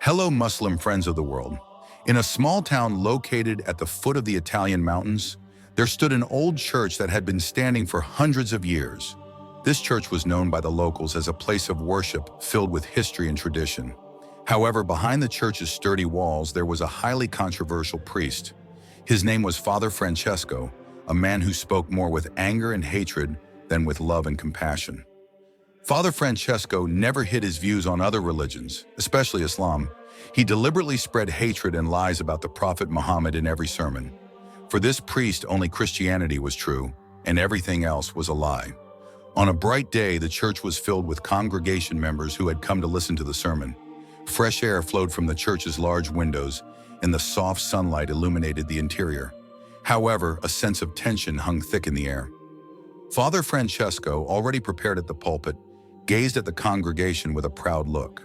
Hello, Muslim friends of the world. In a small town located at the foot of the Italian mountains, there stood an old church that had been standing for hundreds of years. This church was known by the locals as a place of worship filled with history and tradition. However, behind the church's sturdy walls, there was a highly controversial priest. His name was Father Francesco, a man who spoke more with anger and hatred than with love and compassion. Father Francesco never hid his views on other religions, especially Islam. He deliberately spread hatred and lies about the Prophet Muhammad in every sermon. For this priest, only Christianity was true, and everything else was a lie. On a bright day, the church was filled with congregation members who had come to listen to the sermon. Fresh air flowed from the church's large windows, and the soft sunlight illuminated the interior. However, a sense of tension hung thick in the air. Father Francesco, already prepared at the pulpit, gazed at the congregation with a proud look.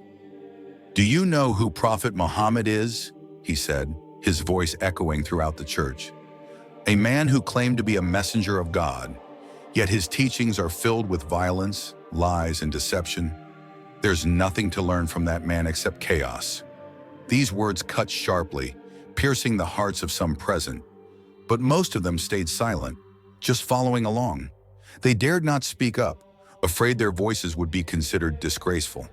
"Do you know who Prophet Muhammad is?" he said, his voice echoing throughout the church. "A man who claimed to be a messenger of God, yet his teachings are filled with violence, lies, and deception. There's nothing to learn from that man except chaos." These words cut sharply, piercing the hearts of some present, but most of them stayed silent, just following along. They dared not speak up, afraid their voices would be considered disgraceful.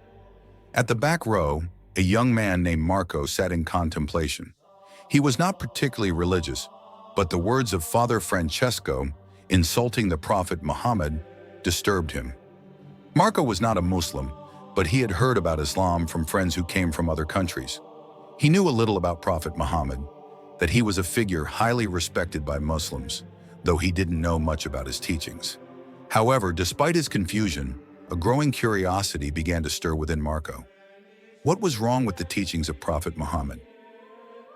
At the back row, a young man named Marco sat in contemplation. He was not particularly religious, but the words of Father Francesco, insulting the Prophet Muhammad, disturbed him. Marco was not a Muslim, but he had heard about Islam from friends who came from other countries. He knew a little about Prophet Muhammad, that he was a figure highly respected by Muslims, though he didn't know much about his teachings. However, despite his confusion, a growing curiosity began to stir within Marco. What was wrong with the teachings of Prophet Muhammad?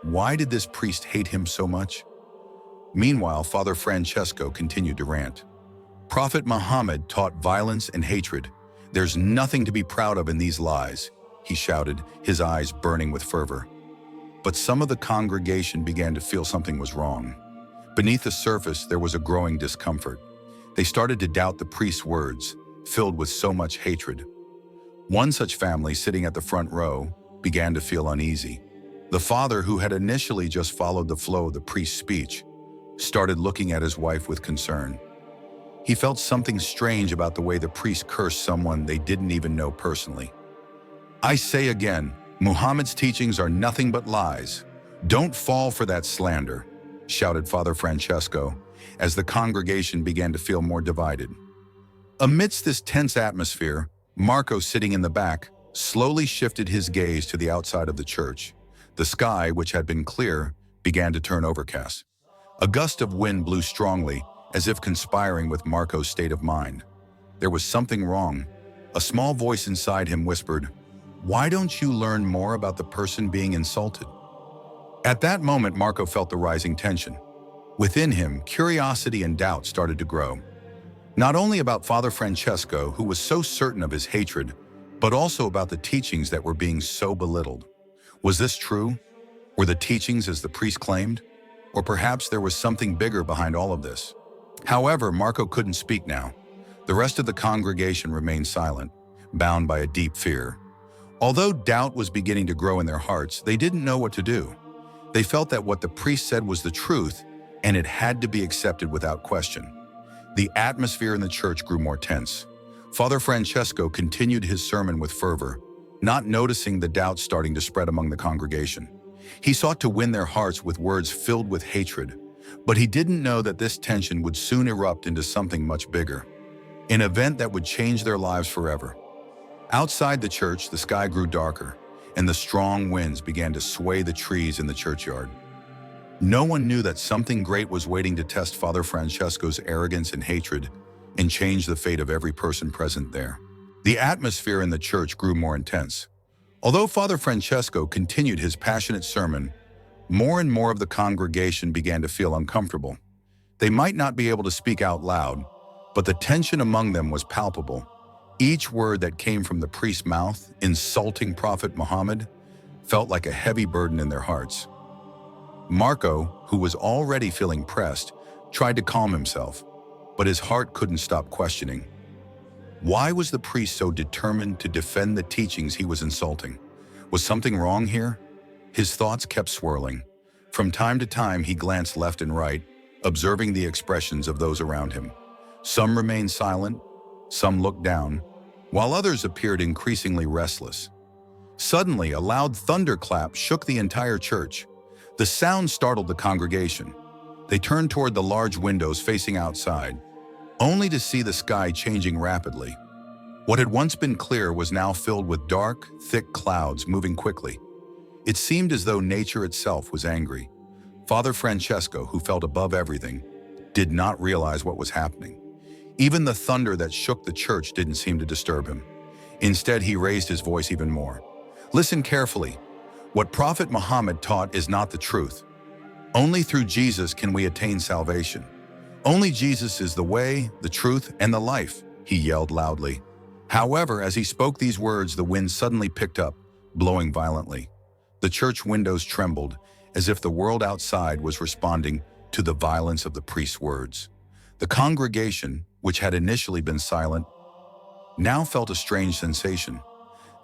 Why did this priest hate him so much? Meanwhile, Father Francesco continued to rant. "Prophet Muhammad taught violence and hatred. There's nothing to be proud of in these lies," he shouted, his eyes burning with fervor. But some of the congregation began to feel something was wrong. Beneath the surface, there was a growing discomfort. They started to doubt the priest's words, filled with so much hatred. One such family, sitting at the front row, began to feel uneasy. The father, who had initially just followed the flow of the priest's speech, started looking at his wife with concern. He felt something strange about the way the priest cursed someone they didn't even know personally. "I say again, Muhammad's teachings are nothing but lies. Don't fall for that slander," shouted Father Francesco, as the congregation began to feel more divided. Amidst this tense atmosphere, Marco, sitting in the back, slowly shifted his gaze to the outside of the church. The sky, which had been clear, began to turn overcast. A gust of wind blew strongly, as if conspiring with Marco's state of mind. There was something wrong. A small voice inside him whispered, "Why don't you learn more about the person being insulted?" At that moment, Marco felt the rising tension. Within him, curiosity and doubt started to grow. Not only about Father Francesco, who was so certain of his hatred, but also about the teachings that were being so belittled. Was this true? Were the teachings as the priest claimed? Or perhaps there was something bigger behind all of this? However, Marco couldn't speak now. The rest of the congregation remained silent, bound by a deep fear. Although doubt was beginning to grow in their hearts, they didn't know what to do. They felt that what the priest said was the truth, and it had to be accepted without question. The atmosphere in the church grew more tense. Father Francesco continued his sermon with fervor, not noticing the doubt starting to spread among the congregation. He sought to win their hearts with words filled with hatred, but he didn't know that this tension would soon erupt into something much bigger, an event that would change their lives forever. Outside the church, the sky grew darker, and the strong winds began to sway the trees in the churchyard. No one knew that something great was waiting to test Father Francesco's arrogance and hatred and change the fate of every person present there. The atmosphere in the church grew more intense. Although Father Francesco continued his passionate sermon, more and more of the congregation began to feel uncomfortable. They might not be able to speak out loud, but the tension among them was palpable. Each word that came from the priest's mouth, insulting Prophet Muhammad, felt like a heavy burden in their hearts. Marco, who was already feeling pressed, tried to calm himself, but his heart couldn't stop questioning. Why was the priest so determined to defend the teachings he was insulting? Was something wrong here? His thoughts kept swirling. From time to time, he glanced left and right, observing the expressions of those around him. Some remained silent, some looked down, while others appeared increasingly restless. Suddenly, a loud thunderclap shook the entire church. The sound startled the congregation. They turned toward the large windows facing outside, only to see the sky changing rapidly. What had once been clear was now filled with dark, thick clouds moving quickly. It seemed as though nature itself was angry. Father Francesco, who felt above everything, did not realize what was happening. Even the thunder that shook the church didn't seem to disturb him. Instead, he raised his voice even more. Listen carefully. What Prophet Muhammad taught is not the truth. Only through Jesus can we attain salvation. Only Jesus is the way, the truth, and the life, he yelled loudly. However, as he spoke these words, the wind suddenly picked up, blowing violently. The church windows trembled, as if the world outside was responding to the violence of the priest's words. The congregation, which had initially been silent, now felt a strange sensation.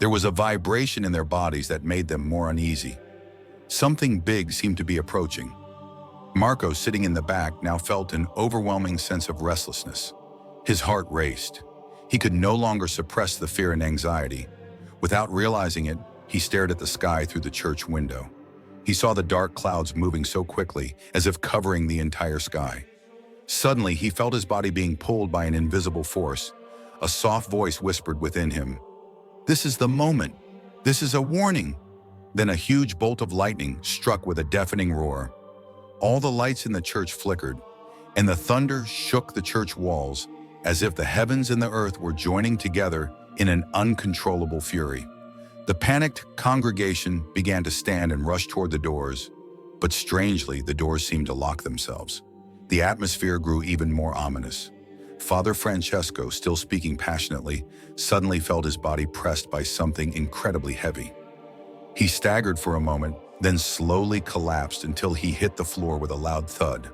There was a vibration in their bodies that made them more uneasy. Something big seemed to be approaching. Marco, sitting in the back, now felt an overwhelming sense of restlessness. His heart raced. He could no longer suppress the fear and anxiety. Without realizing it, he stared at the sky through the church window. He saw the dark clouds moving so quickly, as if covering the entire sky. Suddenly, he felt his body being pulled by an invisible force. A soft voice whispered within him, "This is the moment. This is a warning." Then a huge bolt of lightning struck with a deafening roar. All the lights in the church flickered, and the thunder shook the church walls as if the heavens and the earth were joining together in an uncontrollable fury. The panicked congregation began to stand and rush toward the doors, but strangely, the doors seemed to lock themselves. The atmosphere grew even more ominous. Father Francesco, still speaking passionately, suddenly felt his body pressed by something incredibly heavy. He staggered for a moment, then slowly collapsed until he hit the floor with a loud thud.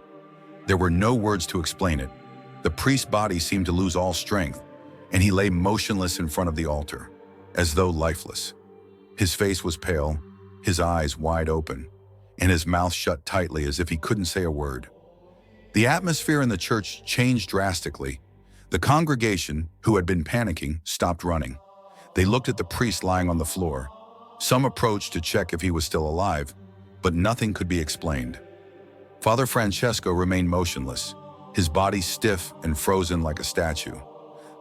There were no words to explain it. The priest's body seemed to lose all strength, and he lay motionless in front of the altar, as though lifeless. His face was pale, his eyes wide open, and his mouth shut tightly as if he couldn't say a word. The atmosphere in the church changed drastically. The congregation, who had been panicking, stopped running. They looked at the priest lying on the floor. Some approached to check if he was still alive, but nothing could be explained. Father Francesco remained motionless, his body stiff and frozen like a statue.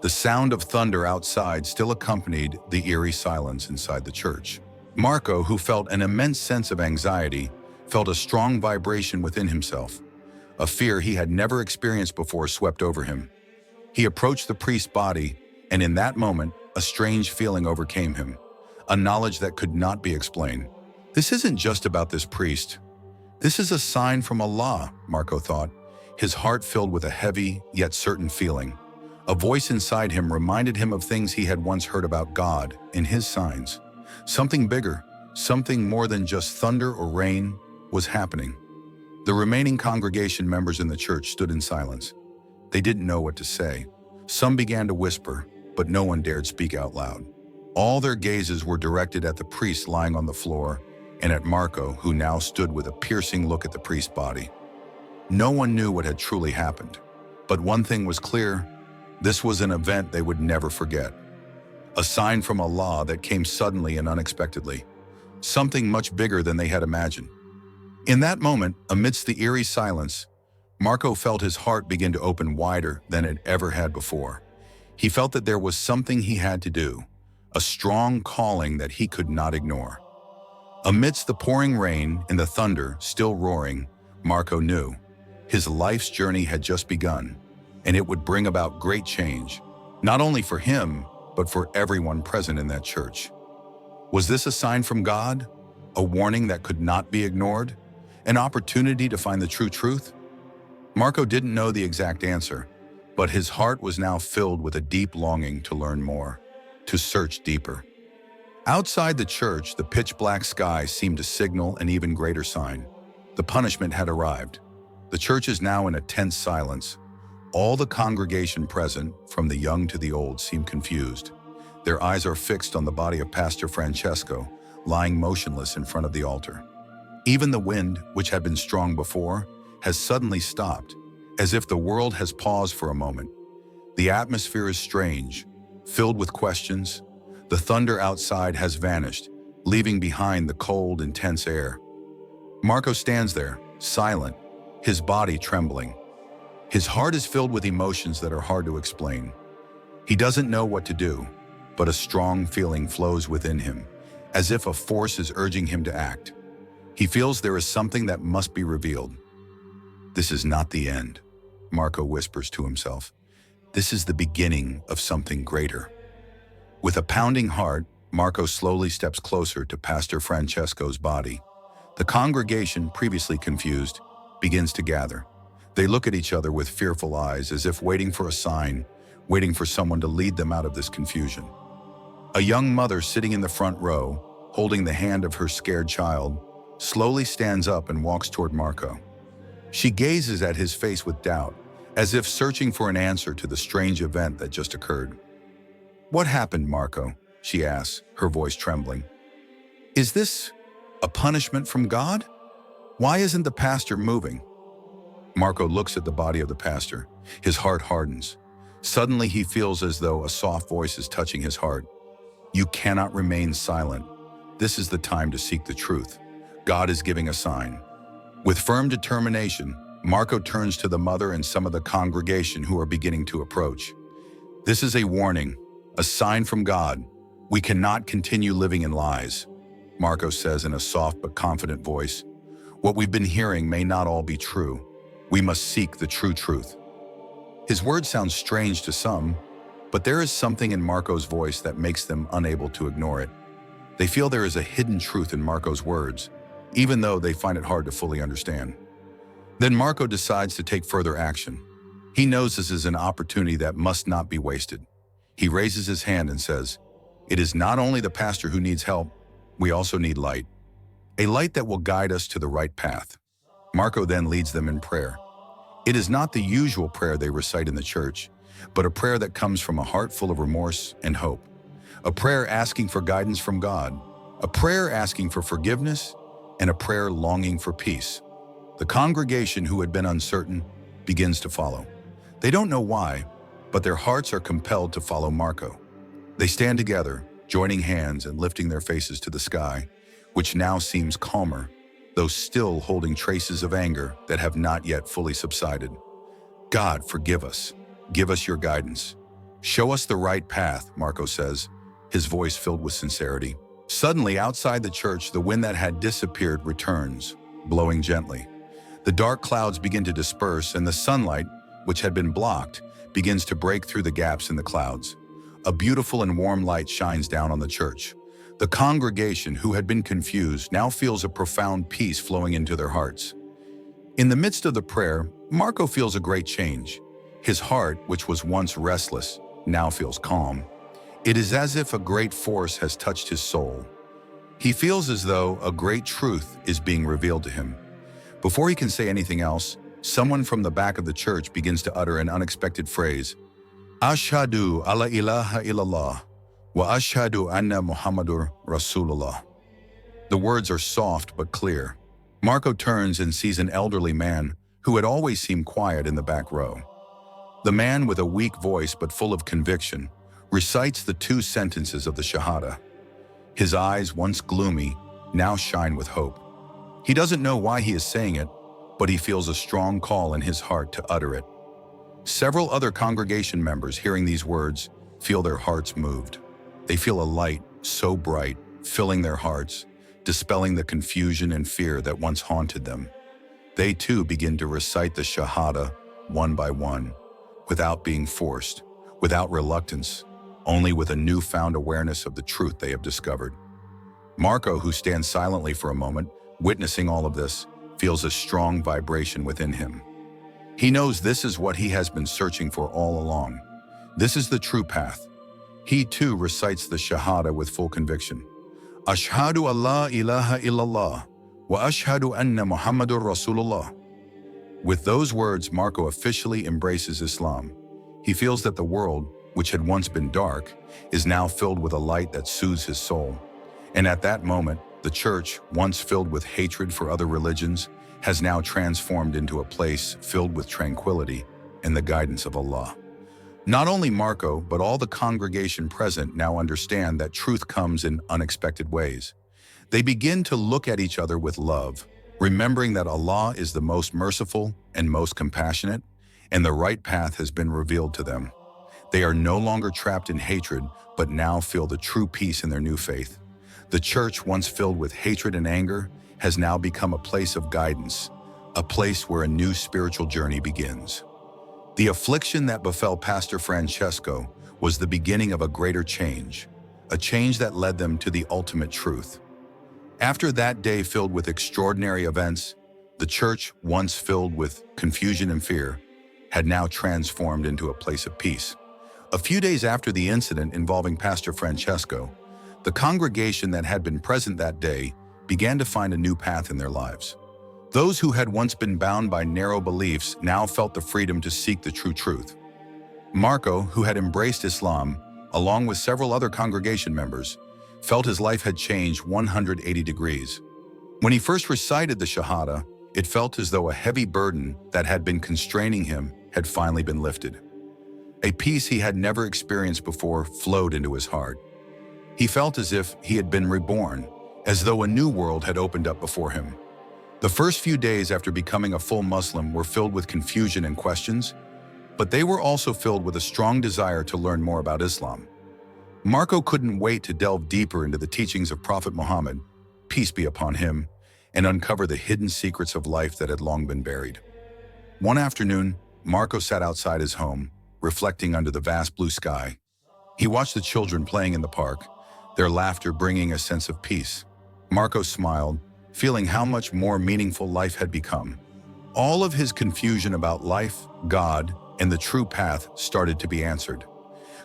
The sound of thunder outside still accompanied the eerie silence inside the church. Marco, who felt an immense sense of anxiety, felt a strong vibration within himself. A fear he had never experienced before swept over him. He approached the priest's body, and in that moment, a strange feeling overcame him, a knowledge that could not be explained. This isn't just about this priest. This is a sign from Allah, Marco thought, his heart filled with a heavy yet certain feeling. A voice inside him reminded him of things he had once heard about God and his signs. Something bigger, something more than just thunder or rain, was happening. The remaining congregation members in the church stood in silence. They didn't know what to say. Some began to whisper, but no one dared speak out loud. All their gazes were directed at the priest lying on the floor and at Marco, who now stood with a piercing look at the priest's body. No one knew what had truly happened, but one thing was clear: this was an event they would never forget. A sign from Allah that came suddenly and unexpectedly, something much bigger than they had imagined. In that moment, amidst the eerie silence, Marco felt his heart begin to open wider than it ever had before. He felt that there was something he had to do, a strong calling that he could not ignore. Amidst the pouring rain and the thunder still roaring, Marco knew his life's journey had just begun, and it would bring about great change, not only for him, but for everyone present in that church. Was this a sign from God? A warning that could not be ignored? An opportunity to find the true truth? Marco didn't know the exact answer, but his heart was now filled with a deep longing to learn more, to search deeper. Outside the church, the pitch-black sky seemed to signal an even greater sign. The punishment had arrived. The church is now in a tense silence. All the congregation present, from the young to the old, seem confused. Their eyes are fixed on the body of Pastor Francesco, lying motionless in front of the altar. Even the wind, which had been strong before, has suddenly stopped, as if the world has paused for a moment. The atmosphere is strange, filled with questions. The thunder outside has vanished, leaving behind the cold, intense air. Marco stands there, silent, his body trembling. His heart is filled with emotions that are hard to explain. He doesn't know what to do, but a strong feeling flows within him, as if a force is urging him to act. He feels there is something that must be revealed. This is not the end, Marco whispers to himself. This is the beginning of something greater. With a pounding heart, Marco slowly steps closer to Pastor Francesco's body. The congregation, previously confused, begins to gather. They look at each other with fearful eyes, as if waiting for a sign, waiting for someone to lead them out of this confusion. A young mother sitting in the front row, holding the hand of her scared child, slowly stands up and walks toward Marco. She gazes at his face with doubt, as if searching for an answer to the strange event that just occurred. "What happened, Marco?" she asks, her voice trembling. "Is this a punishment from God? Why isn't the pastor moving?" Marco looks at the body of the pastor. His heart hardens. Suddenly he feels as though a soft voice is touching his heart. "You cannot remain silent. This is the time to seek the truth. God is giving a sign." With firm determination, Marco turns to the mother and some of the congregation who are beginning to approach. "This is a warning, a sign from God. We cannot continue living in lies," Marco says in a soft but confident voice. "What we've been hearing may not all be true. We must seek the true truth." His words sound strange to some, but there is something in Marco's voice that makes them unable to ignore it. They feel there is a hidden truth in Marco's words, even though they find it hard to fully understand. Then Marco decides to take further action. He knows this is an opportunity that must not be wasted. He raises his hand and says, "It is not only the pastor who needs help, we also need light. A light that will guide us to the right path." Marco then leads them in prayer. It is not the usual prayer they recite in the church, but a prayer that comes from a heart full of remorse and hope. A prayer asking for guidance from God, a prayer asking for forgiveness, and a prayer longing for peace. The congregation, who had been uncertain, begins to follow. They don't know why, but their hearts are compelled to follow Marco. They stand together, joining hands and lifting their faces to the sky, which now seems calmer, though still holding traces of anger that have not yet fully subsided. "God, forgive us. Give us your guidance. Show us the right path," Marco says, his voice filled with sincerity. Suddenly, outside the church, the wind that had disappeared returns, blowing gently. The dark clouds begin to disperse, and the sunlight, which had been blocked, begins to break through the gaps in the clouds. A beautiful and warm light shines down on the church. The congregation, who had been confused, now feels a profound peace flowing into their hearts. In the midst of the prayer, Marco feels a great change. His heart, which was once restless, now feels calm. It is as if a great force has touched his soul. He feels as though a great truth is being revealed to him. Before he can say anything else, someone from the back of the church begins to utter an unexpected phrase. "Ashhadu alla ilaha illallah. Wa ashhadu anna Muhammadur Rasulullah." The words are soft but clear. Marco turns and sees an elderly man who had always seemed quiet in the back row. The man, with a weak voice but full of conviction, recites the 2 sentences of the Shahada. His eyes, once gloomy, now shine with hope. He doesn't know why he is saying it, but he feels a strong call in his heart to utter it. Several other congregation members, hearing these words, feel their hearts moved. They feel a light so bright, filling their hearts, dispelling the confusion and fear that once haunted them. They too begin to recite the Shahada one by one, without being forced, without reluctance, only with a newfound awareness of the truth they have discovered. Marco, who stands silently for a moment, witnessing all of this, feels a strong vibration within him. He knows this is what he has been searching for all along. This is the true path. He too recites the Shahada with full conviction. "Ashhadu alla ilaha illallah, wa ashhadu anna Muhammadur Rasulullah." With those words, Marco officially embraces Islam. He feels that the world, which had once been dark, is now filled with a light that soothes his soul. And at that moment, the church, once filled with hatred for other religions, has now transformed into a place filled with tranquility and the guidance of Allah. Not only Marco, but all the congregation present now understand that truth comes in unexpected ways. They begin to look at each other with love, remembering that Allah is the most merciful and most compassionate, and the right path has been revealed to them. They are no longer trapped in hatred, but now feel the true peace in their new faith. The church, once filled with hatred and anger, has now become a place of guidance, a place where a new spiritual journey begins. The affliction that befell Pastor Francesco was the beginning of a greater change, a change that led them to the ultimate truth. After that day filled with extraordinary events, the church, once filled with confusion and fear, had now transformed into a place of peace. A few days after the incident involving Pastor Francesco, the congregation that had been present that day began to find a new path in their lives. Those who had once been bound by narrow beliefs now felt the freedom to seek the true truth. Marco, who had embraced Islam, along with several other congregation members, felt his life had changed 180 degrees. When he first recited the Shahada, it felt as though a heavy burden that had been constraining him had finally been lifted. A peace he had never experienced before flowed into his heart. He felt as if he had been reborn, as though a new world had opened up before him. The first few days after becoming a full Muslim were filled with confusion and questions, but they were also filled with a strong desire to learn more about Islam. Marco couldn't wait to delve deeper into the teachings of Prophet Muhammad, peace be upon him, and uncover the hidden secrets of life that had long been buried. One afternoon, Marco sat outside his home, reflecting under the vast blue sky. He watched the children playing in the park, their laughter bringing a sense of peace. Marco smiled, feeling how much more meaningful life had become. All of his confusion about life, God, and the true path started to be answered.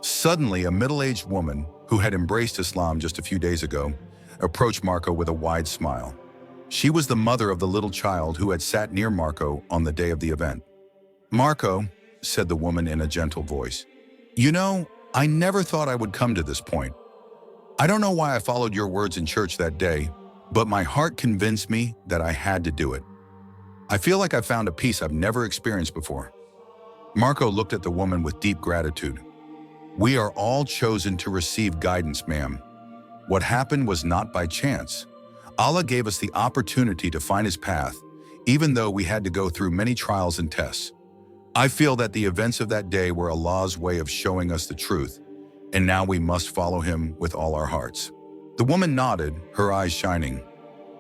Suddenly, a middle-aged woman, who had embraced Islam just a few days ago, approached Marco with a wide smile. She was the mother of the little child who had sat near Marco on the day of the event. "Marco," said the woman in a gentle voice, "you know, I never thought I would come to this point. I don't know why I followed your words in church that day, but my heart convinced me that I had to do it. I feel like I found a peace I've never experienced before." Marco looked at the woman with deep gratitude. "We are all chosen to receive guidance, ma'am. What happened was not by chance. Allah gave us the opportunity to find His path, even though we had to go through many trials and tests. I feel that the events of that day were Allah's way of showing us the truth, and now we must follow Him with all our hearts." The woman nodded, her eyes shining.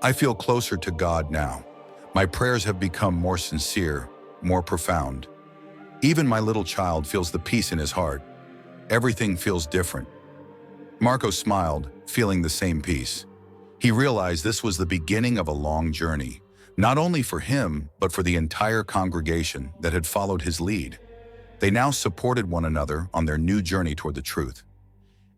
"I feel closer to God now. My prayers have become more sincere, more profound. Even my little child feels the peace in his heart. Everything feels different." Marco smiled, feeling the same peace. He realized this was the beginning of a long journey, not only for him, but for the entire congregation that had followed his lead. They now supported one another on their new journey toward the truth.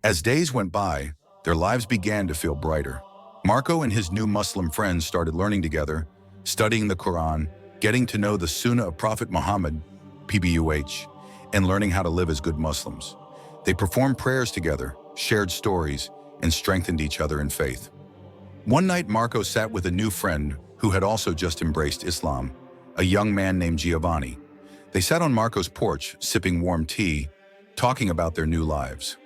As days went by, their lives began to feel brighter. Marco and his new Muslim friends started learning together, studying the Quran, getting to know the Sunnah of Prophet Muhammad, PBUH, and learning how to live as good Muslims. They performed prayers together, shared stories, and strengthened each other in faith. One night, Marco sat with a new friend who had also just embraced Islam, a young man named Giovanni. They sat on Marco's porch, sipping warm tea, talking about their new lives.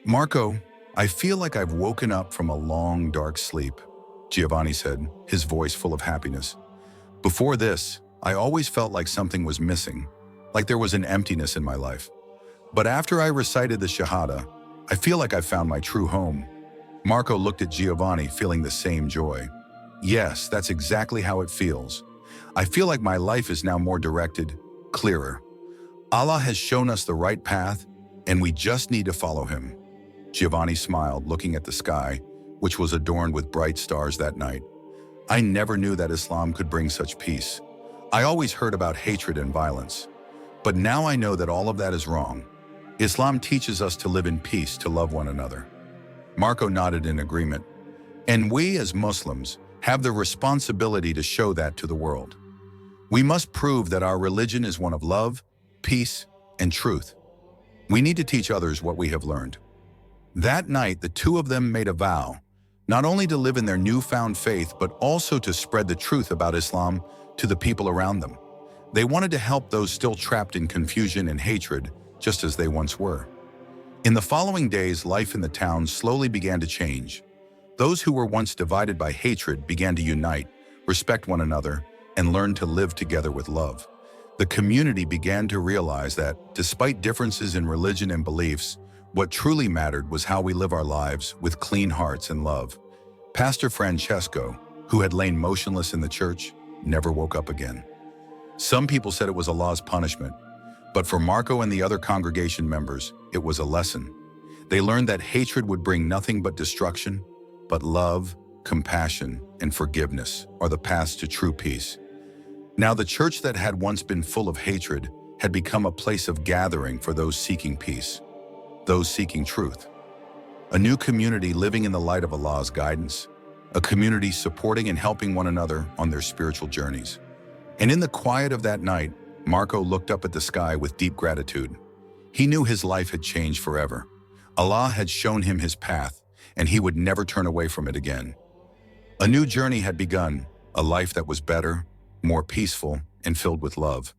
"Marco, I feel like I've woken up from a long, dark sleep," Giovanni said, his voice full of happiness. "Before this, I always felt like something was missing, like there was an emptiness in my life. But after I recited the Shahada, I feel like I found my true home." Marco looked at Giovanni, feeling the same joy. "Yes, that's exactly how it feels. I feel like my life is now more directed, clearer. Allah has shown us the right path, and we just need to follow Him." Giovanni smiled, looking at the sky, which was adorned with bright stars that night. "I never knew that Islam could bring such peace. I always heard about hatred and violence. But now I know that all of that is wrong. Islam teaches us to live in peace, to love one another." Marco nodded in agreement. "And we as Muslims have the responsibility to show that to the world. We must prove that our religion is one of love, peace, and truth. We need to teach others what we have learned." That night, the two of them made a vow not only to live in their newfound faith, but also to spread the truth about Islam to the people around them. They wanted to help those still trapped in confusion and hatred, just as they once were. In the following days, life in the town slowly began to change. Those who were once divided by hatred began to unite, respect one another, and learn to live together with love. The community began to realize that, despite differences in religion and beliefs, what truly mattered was how we live our lives with clean hearts and love. Pastor Francesco, who had lain motionless in the church, never woke up again. Some people said it was Allah's punishment, but for Marco and the other congregation members, it was a lesson. They learned that hatred would bring nothing but destruction, but love, compassion, and forgiveness are the paths to true peace. Now the church that had once been full of hatred had become a place of gathering for those seeking peace, those seeking truth. A new community living in the light of Allah's guidance, a community supporting and helping one another on their spiritual journeys. And in the quiet of that night, Marco looked up at the sky with deep gratitude. He knew his life had changed forever. Allah had shown him his path, and he would never turn away from it again. A new journey had begun, a life that was better, more peaceful, and filled with love.